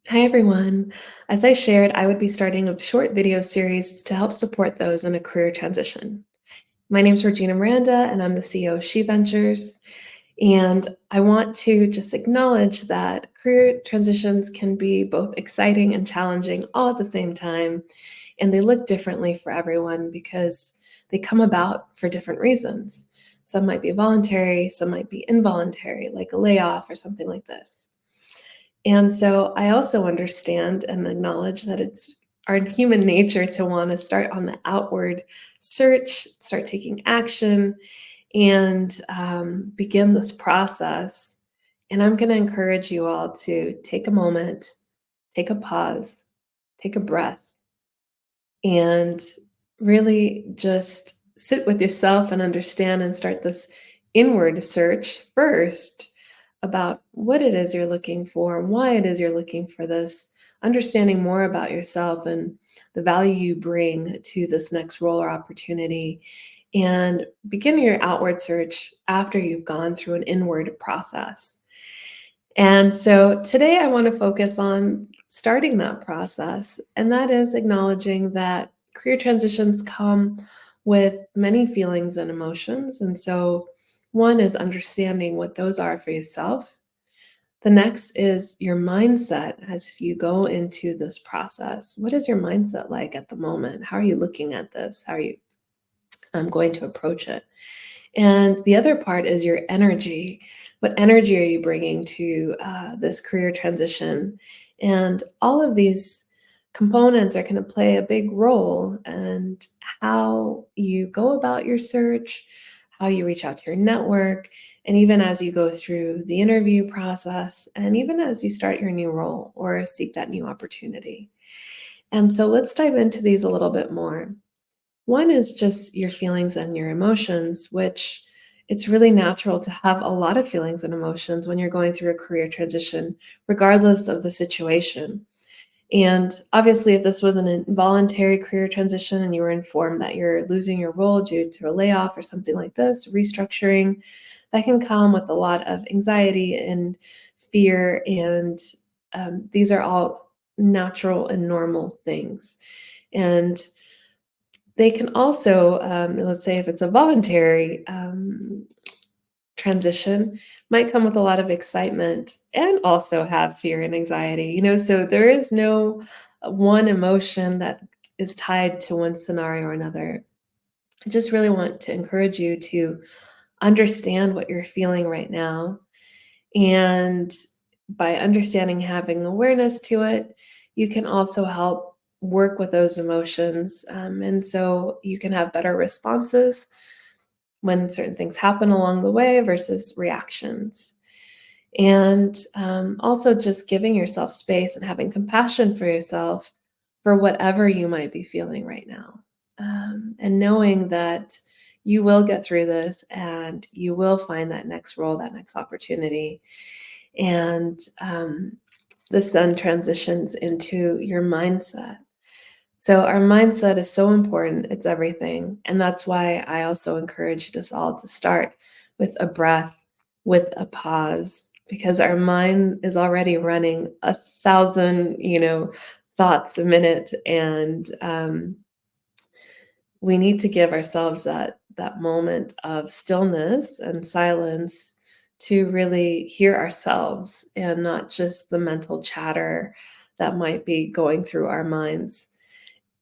Hi, everyone. As I shared, I would be starting a short video series to help support those in a career transition. My name is Regina Miranda, and I'm the CEO of She Ventures. And I want to just acknowledge that career transitions can be both exciting and challenging all at the same time. And they look differently for everyone because they come about for different reasons. Some might be voluntary, some might be involuntary, like a layoff or something like this. And so I also understand and acknowledge that it's our human nature to want to start on the outward search, start taking action, and begin this process. And I'm going to encourage you all to take a moment, take a pause, take a breath, and really just sit with yourself and understand and start this inward search first about what it is you're looking for, why it is you're looking for this, understanding more about yourself and the value you bring to this next role or opportunity, and begin your outward search after you've gone through an inward process. And so today I want to focus on starting that process, and that is acknowledging that career transitions come with many feelings and emotions. And so one is understanding what those are for yourself. The next is your mindset as you go into this process. What is your mindset like at the moment? How are you looking at this? How are you going to approach it? And the other part is your energy. What energy are you bringing to this career transition? And all of these components are going to play a big role in how you go about your search, how you reach out to your network, and even as you go through the interview process, and even as you start your new role or seek that new opportunity. And so let's dive into these a little bit more. One is just your feelings and your emotions, which it's really natural to have a lot of feelings and emotions when you're going through a career transition, regardless of the situation. And obviously, if this was an involuntary career transition and you were informed that you're losing your role due to a layoff or something like this, restructuring, that can come with a lot of anxiety and fear. And these are all natural and normal things. And they can also, let's say if it's a voluntary transition, might come with a lot of excitement and also have fear and anxiety. So there is no one emotion that is tied to one scenario or another. I just really want to encourage you to understand what you're feeling right now. And by understanding, having awareness to it, you can also help work with those emotions. And so you can have better responses when certain things happen along the way versus reactions. And also just giving yourself space and having compassion for yourself for whatever you might be feeling right now. And knowing that you will get through this and you will find that next role, that next opportunity. And this then transitions into your mindset. So, our mindset is so important. It's everything. And that's why I also encourage us all to start with a breath, with a pause, because our mind is already running 1,000, thoughts a minute. And we need to give ourselves that moment of stillness and silence to really hear ourselves and not just the mental chatter that might be going through our minds.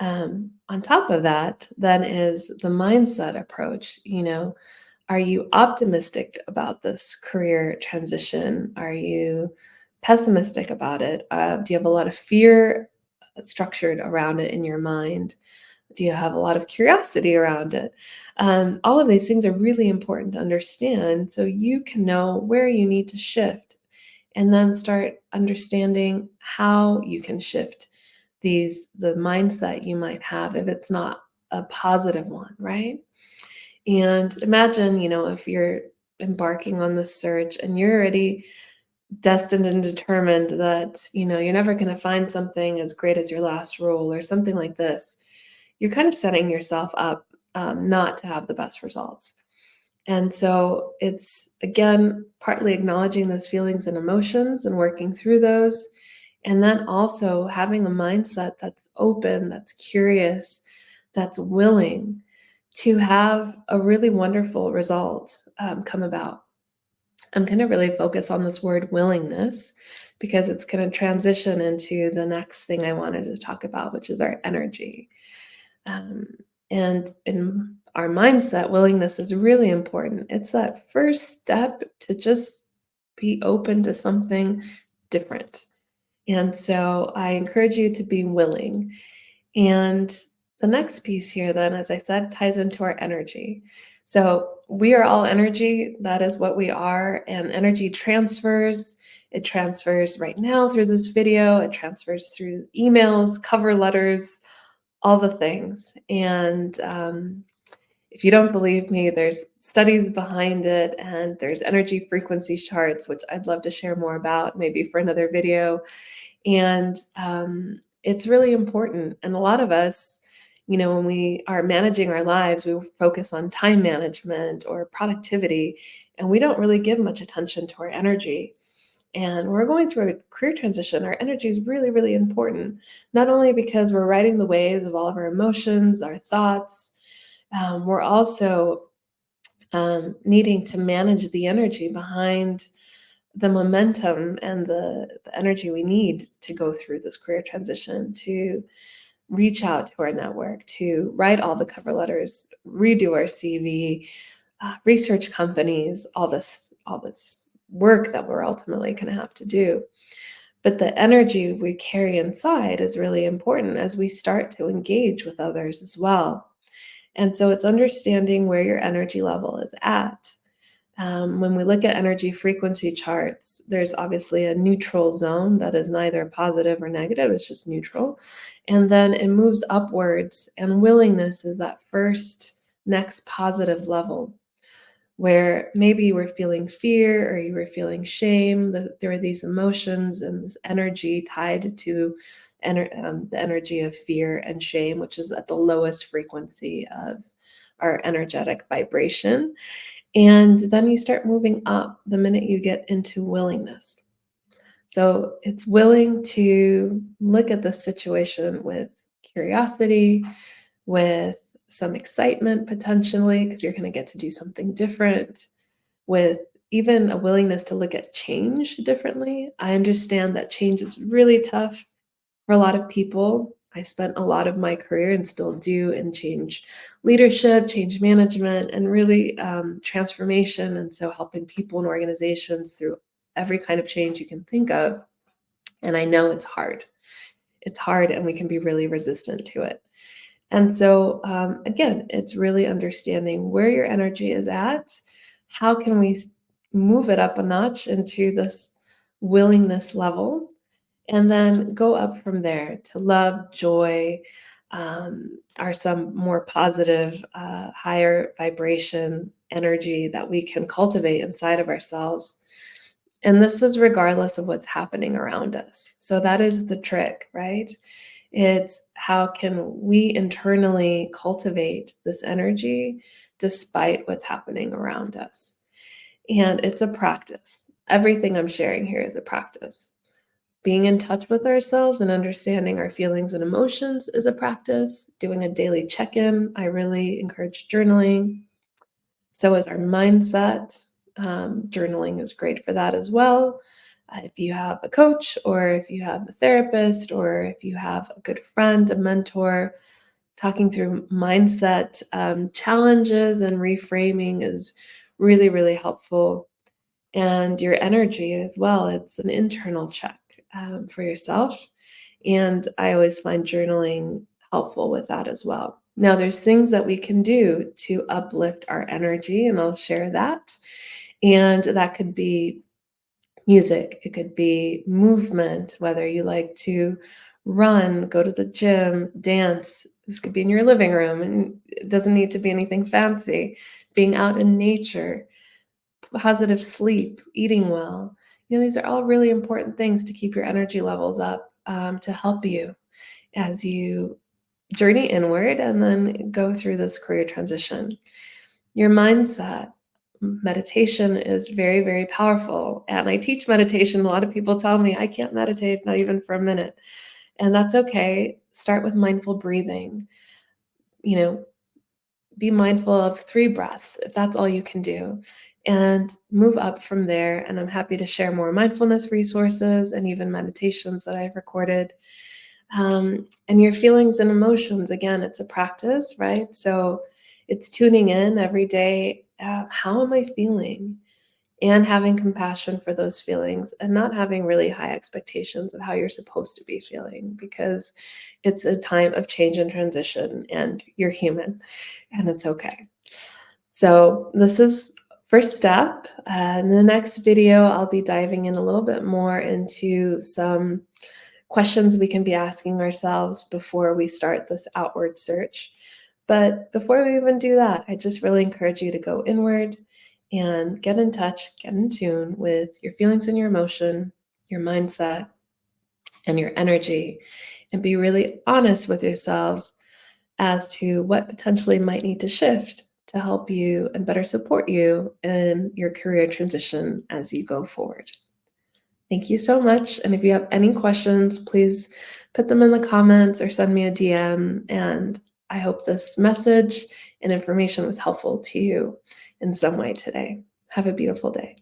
On top of that, then is the mindset approach. Are you optimistic about this career transition? Are you pessimistic about it? Do you have a lot of fear structured around it in your mind? Do you have a lot of curiosity around it? All of these things are really important to understand so you can know where you need to shift and then start understanding how you can shift the mindset you might have if it's not a positive one, right? And imagine, if you're embarking on this search and you're already destined and determined that, you're never going to find something as great as your last role or something like this, you're kind of setting yourself up not to have the best results. And so it's, again, partly acknowledging those feelings and emotions and working through those, And then also having a mindset that's open, that's curious, that's willing to have a really wonderful result come about. I'm going to really focus on this word willingness because it's going to transition into the next thing I wanted to talk about, which is our energy. Um, and in our mindset, willingness is really important. It's that first step to just be open to something different. And so I encourage you to be willing. And the next piece here, then, as I said, ties into our energy. So we are all energy. That is what we are. And energy transfers. It transfers right now through this video, it transfers through emails, cover letters, all the things. And if you don't believe me, there's studies behind it, and there's energy frequency charts, which I'd love to share more about, maybe for another video. And it's really important. And a lot of us, when we are managing our lives, we focus on time management or productivity, and we don't really give much attention to our energy. And we're going through a career transition. Our energy is really, really important, not only because we're riding the waves of all of our emotions, our thoughts, we're also needing to manage the energy behind the momentum and the energy we need to go through this career transition, to reach out to our network, to write all the cover letters, redo our CV, research companies, all this work that we're ultimately going to have to do. But the energy we carry inside is really important as we start to engage with others as well. And so it's understanding where your energy level is at. When we look at energy frequency charts, there's obviously a neutral zone that is neither positive or negative, it's just neutral. And then it moves upwards, and willingness is that first next positive level where maybe you were feeling fear or you were feeling shame. There were these emotions and this energy tied to the energy of fear and shame, which is at the lowest frequency of our energetic vibration. And then you start moving up the minute you get into willingness. So it's willing to look at the situation with curiosity, with some excitement potentially, because you're going to get to do something different, with even a willingness to look at change differently. I understand that change is really tough for a lot of people. I spent a lot of my career, and still do, in change leadership, change management, and really transformation. And so helping people and organizations through every kind of change you can think of. And I know it's hard. It's hard, and we can be really resistant to it. And so, again, it's really understanding where your energy is at. How can we move it up a notch into this willingness level? And then go up from there to love, joy, are some more positive, higher vibration energy that we can cultivate inside of ourselves. And this is regardless of what's happening around us. So that is the trick, right? It's how can we internally cultivate this energy despite what's happening around us. And it's a practice. Everything I'm sharing here is a practice. Being in touch with ourselves and understanding our feelings and emotions is a practice. Doing a daily check-in, I really encourage journaling. So is our mindset. Journaling is great for that as well. If you have a coach, or if you have a therapist, or if you have a good friend, a mentor, talking through mindset challenges and reframing is really, really helpful. And your energy as well. It's an internal check for yourself. And I always find journaling helpful with that as well. Now, there's things that we can do to uplift our energy, and I'll share that. And that could be music, it could be movement, whether you like to run, go to the gym, dance. This could be in your living room, and it doesn't need to be anything fancy. Being out in nature, positive sleep, eating well. These are all really important things to keep your energy levels up, to help you as you journey inward and then go through this career transition. Your mindset, meditation is very, very powerful. And I teach meditation. A lot of people tell me I can't meditate, not even for a minute. And that's okay. Start with mindful breathing. You know, be mindful of 3 breaths if that's all you can do, and move up from there. And I'm happy to share more mindfulness resources and even meditations that I've recorded. And your feelings and emotions, again, it's a practice, right? So it's tuning in every day. How am I feeling? And having compassion for those feelings and not having really high expectations of how you're supposed to be feeling, because it's a time of change and transition and you're human and it's okay. So this is first step. In the next video, I'll be diving in a little bit more into some questions we can be asking ourselves before we start this outward search. But before we even do that, I just really encourage you to go inward and get in touch, get in tune with your feelings and your emotion, your mindset, and your energy, and be really honest with yourselves as to what potentially might need to shift to help you and better support you in your career transition as you go forward. Thank you so much. And if you have any questions, please put them in the comments or send me a DM. And I hope this message and information was helpful to you in some way today. Have a beautiful day.